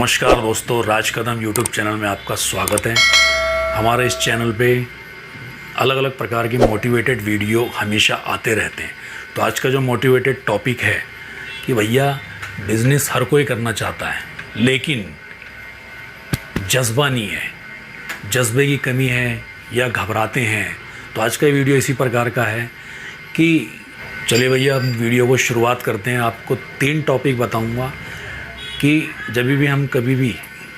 नमस्कार दोस्तों, राज कदम YouTube channel में आपका स्वागत है। हमारे इस चैनल पे अलग अलग प्रकार की मोटिवेटेड वीडियो हमेशा आते रहते हैं। तो आज का जो मोटिवेटेड टॉपिक है कि भैया बिज़नेस हर कोई करना चाहता है, लेकिन जज्बा नहीं है, जज्बे की कमी है या घबराते हैं। तो आज का वीडियो इसी प्रकार का है कि चलिए भैया हम वीडियो को शुरुआत करते हैं। आपको 3 टॉपिक बताऊंगा कि जब भी हम कभी भी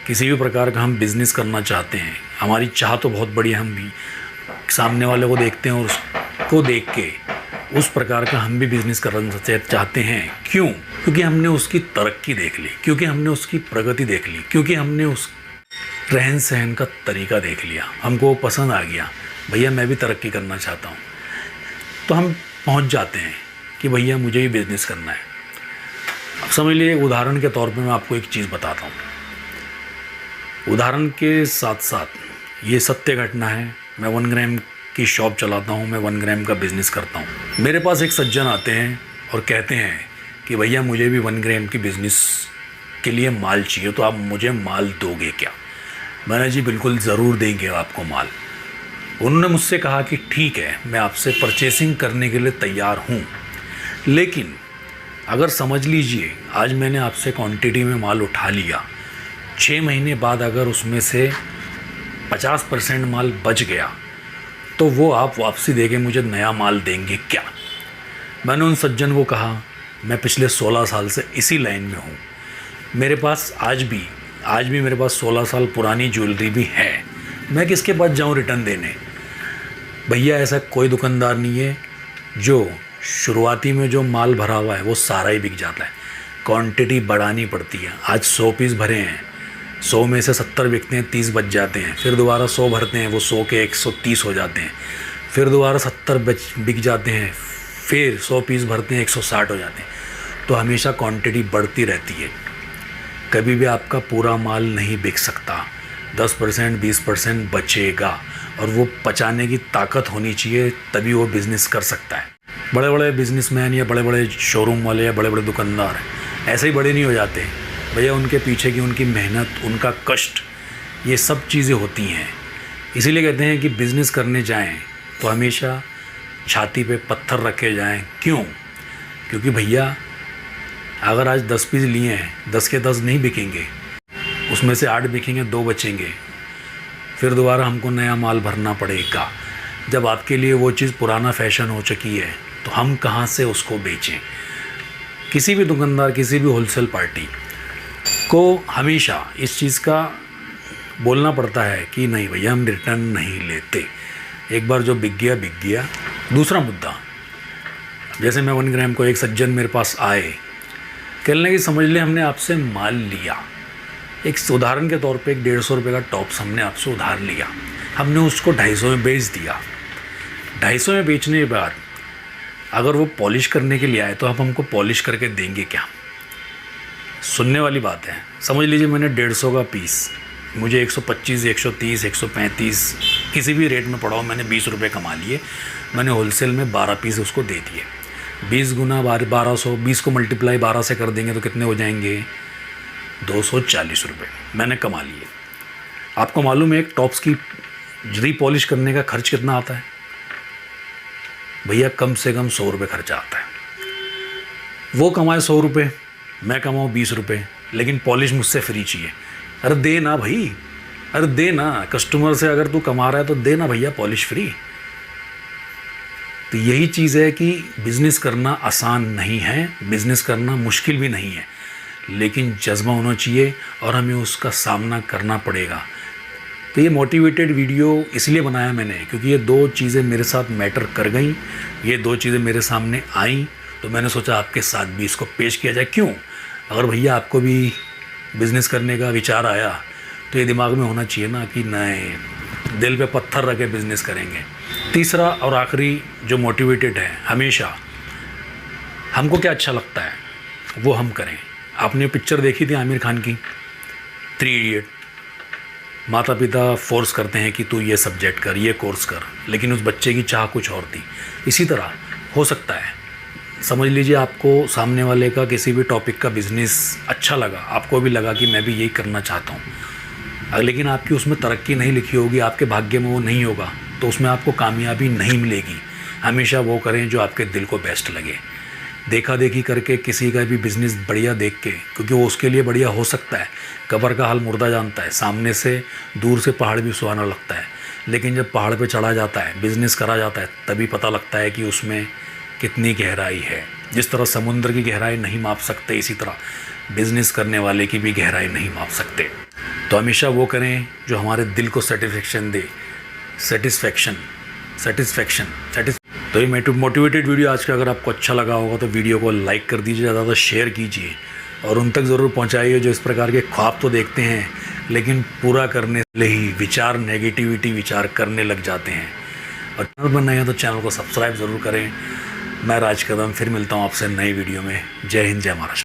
किसी भी प्रकार का हम बिज़नेस करना चाहते हैं, हमारी चाह तो बहुत बड़ी है, हम भी सामने वाले को देखते हैं और उसको देख के उस प्रकार का हम भी बिज़नेस करना चाहते हैं। क्यों? क्योंकि हमने उसकी तरक्की देख ली, क्योंकि हमने उसकी प्रगति देख ली, क्योंकि हमने उस रहन सहन का तरीका देख लिया, हमको वो पसंद आ गया। भैया मैं भी तरक्की करना चाहता हूँ, तो हम पहुँच जाते हैं कि भैया मुझे भी बिज़नेस करना है। अब समझ लीजिए, उदाहरण के तौर पे मैं आपको एक चीज़ बताता हूँ। उदाहरण के साथ साथ ये सत्य घटना है। मैं 1 ग्राम की शॉप चलाता हूँ, मैं 1 ग्राम का बिज़नेस करता हूँ। मेरे पास एक सज्जन आते हैं और कहते हैं कि भैया मुझे भी 1 ग्राम की बिज़नेस के लिए माल चाहिए, तो आप मुझे माल दोगे क्या? मैंने जी बिल्कुल ज़रूर देंगे आपको माल। उन्होंने मुझसे कहा कि ठीक है, मैं आपसे परचेसिंग करने के लिए तैयार हूँ, लेकिन अगर समझ लीजिए आज मैंने आपसे क्वांटिटी में माल उठा लिया, 6 महीने बाद अगर उसमें से 50% माल बच गया, तो वो आप वापसी देके मुझे नया माल देंगे क्या? मैंने उन सज्जन को कहा, मैं पिछले 16 साल से इसी लाइन में हूँ। मेरे पास आज भी मेरे पास 16 साल पुरानी ज्वेलरी भी है। मैं किसके पास जाऊँ रिटर्न देने? भैया ऐसा कोई दुकानदार नहीं है जो शुरुआती में जो माल भरा हुआ है वो सारा ही बिक जाता है। क्वांटिटी बढ़ानी पड़ती है। आज 100 पीस भरे हैं, 100 में से 70 बिकते हैं, 30 बच जाते हैं। फिर दोबारा 100 भरते हैं, वो 100 के 130 हो जाते हैं। फिर दोबारा 70 बिक जाते हैं, फिर 100 पीस भरते हैं, 160 हो जाते हैं। तो हमेशा क्वांटिटी बढ़ती रहती है। कभी भी आपका पूरा माल नहीं बिक सकता, 10% 20% बचेगा, और वो पचाने की ताकत होनी चाहिए, तभी वो बिज़नेस कर सकता है। बड़े बड़े बिजनेसमैन या बड़े बड़े शोरूम वाले या बड़े बड़े दुकानदार ऐसे ही बड़े नहीं हो जाते भैया। उनके पीछे की उनकी मेहनत, उनका कष्ट, ये सब चीज़ें होती हैं। इसीलिए कहते हैं कि बिज़नेस करने जाएं तो हमेशा छाती पे पत्थर रखे जाएं। क्यों? क्योंकि भैया अगर आज 10 पीस लिए हैं, 10 के 10 नहीं बिकेंगे, उसमें से 8 बिकेंगे, 2 बचेंगे। फिर दोबारा हमको नया माल भरना पड़ेगा। जब आपके लिए वो चीज़ पुराना फैशन हो चुकी है, तो हम कहाँ से उसको बेचें? किसी भी दुकानदार, किसी भी होलसेल पार्टी को हमेशा इस चीज़ का बोलना पड़ता है कि नहीं भैया हम रिटर्न नहीं लेते। एक बार जो बिक गया बिक गया। दूसरा मुद्दा, जैसे मैं 1 ग्राम को एक सज्जन मेरे पास आए, कहने कि समझ ले हमने आपसे माल लिया, एक उदाहरण के तौर पे एक 150 रुपये का टॉप्स हमने आपसे उधार लिया, हमने उसको 250 में बेच दिया। 250 में बेचने के बाद अगर वो पॉलिश करने के लिए आए तो आप हमको पॉलिश करके देंगे क्या? सुनने वाली बात है। समझ लीजिए मैंने 150 का पीस, मुझे 125, 130, 135 किसी भी रेट में पड़ा हो, मैंने 20 रुपये कमा लिए। मैंने होलसेल में 12 पीस उसको दे दिए। 20 गुना 1200, 20 को मल्टीप्लाई 12 से कर देंगे तो कितने हो जाएंगे? 240 रुपये मैंने कमा लिए। आपको मालूम है एक टॉप्स की रीपॉलिश करने का खर्च कितना आता है? भैया कम से कम 100 रुपये खर्चा आता है। वो कमाए 100 रुपये, मैं कमाऊँ 20 रुपये, लेकिन पॉलिश मुझसे फ्री चाहिए। अरे दे ना भाई, अरे दे ना। कस्टमर से अगर तू कमा रहा है तो दे ना भैया पॉलिश फ्री। तो यही चीज़ है कि बिज़नेस करना आसान नहीं है, बिज़नेस करना मुश्किल भी नहीं है, लेकिन जज्बा होना चाहिए और हमें उसका सामना करना पड़ेगा। तो ये मोटिवेटेड वीडियो इसलिए बनाया मैंने क्योंकि ये 2 चीज़ें मेरे साथ मैटर कर गई, ये 2 चीज़ें मेरे सामने आईं, तो मैंने सोचा आपके साथ भी इसको पेश किया जाए। क्यों? अगर भैया आपको भी बिज़नेस करने का विचार आया तो ये दिमाग में होना चाहिए ना कि नहीं, दिल पे पत्थर रख के बिज़नेस करेंगे। तीसरा और आखिरी जो मोटिवेटेड है, हमेशा हमको क्या अच्छा लगता है वो हम करें। आपने पिक्चर देखी थी आमिर खान की 3 इडियट? माता पिता फोर्स करते हैं कि तू ये सब्जेक्ट कर, ये कोर्स कर, लेकिन उस बच्चे की चाह कुछ और थी। इसी तरह हो सकता है समझ लीजिए आपको सामने वाले का किसी भी टॉपिक का बिज़नेस अच्छा लगा, आपको भी लगा कि मैं भी यही करना चाहता हूँ, लेकिन आपकी उसमें तरक्की नहीं लिखी होगी, आपके भाग्य में वो नहीं होगा, तो उसमें आपको कामयाबी नहीं मिलेगी। हमेशा वो करें जो आपके दिल को बेस्ट लगे। देखा देखी करके किसी का भी बिज़नेस बढ़िया देख के, क्योंकि वो उसके लिए बढ़िया हो सकता है, कब्र का हाल मुर्दा जानता है, सामने से दूर से पहाड़ भी सुहाना लगता है, लेकिन जब पहाड़ पे चढ़ा जाता है, बिज़नेस करा जाता है, तभी पता लगता है कि उसमें कितनी गहराई है। जिस तरह समुद्र की गहराई नहीं माप सकते, इसी तरह बिज़नेस करने वाले की भी गहराई नहीं माप सकते। तो हमेशा वो करें जो हमारे दिल को सेटिस्फेक्शन दे, सेटिस्फेक्शन। तो ये मोटिवेटेड वीडियो आज का अगर आपको अच्छा लगा होगा तो वीडियो को लाइक कर दीजिए, ज़्यादा शेयर कीजिए और उन तक ज़रूर पहुंचाइए जो इस प्रकार के ख्वाब तो देखते हैं लेकिन पूरा करने से ही विचार नेगेटिविटी विचार करने लग जाते हैं। और चैनल पर नए हैं तो चैनल को सब्सक्राइब ज़रूर करें। मैं राज कदम फिर मिलता हूँ आपसे नई वीडियो में। जय हिंद, जय महाराष्ट्र।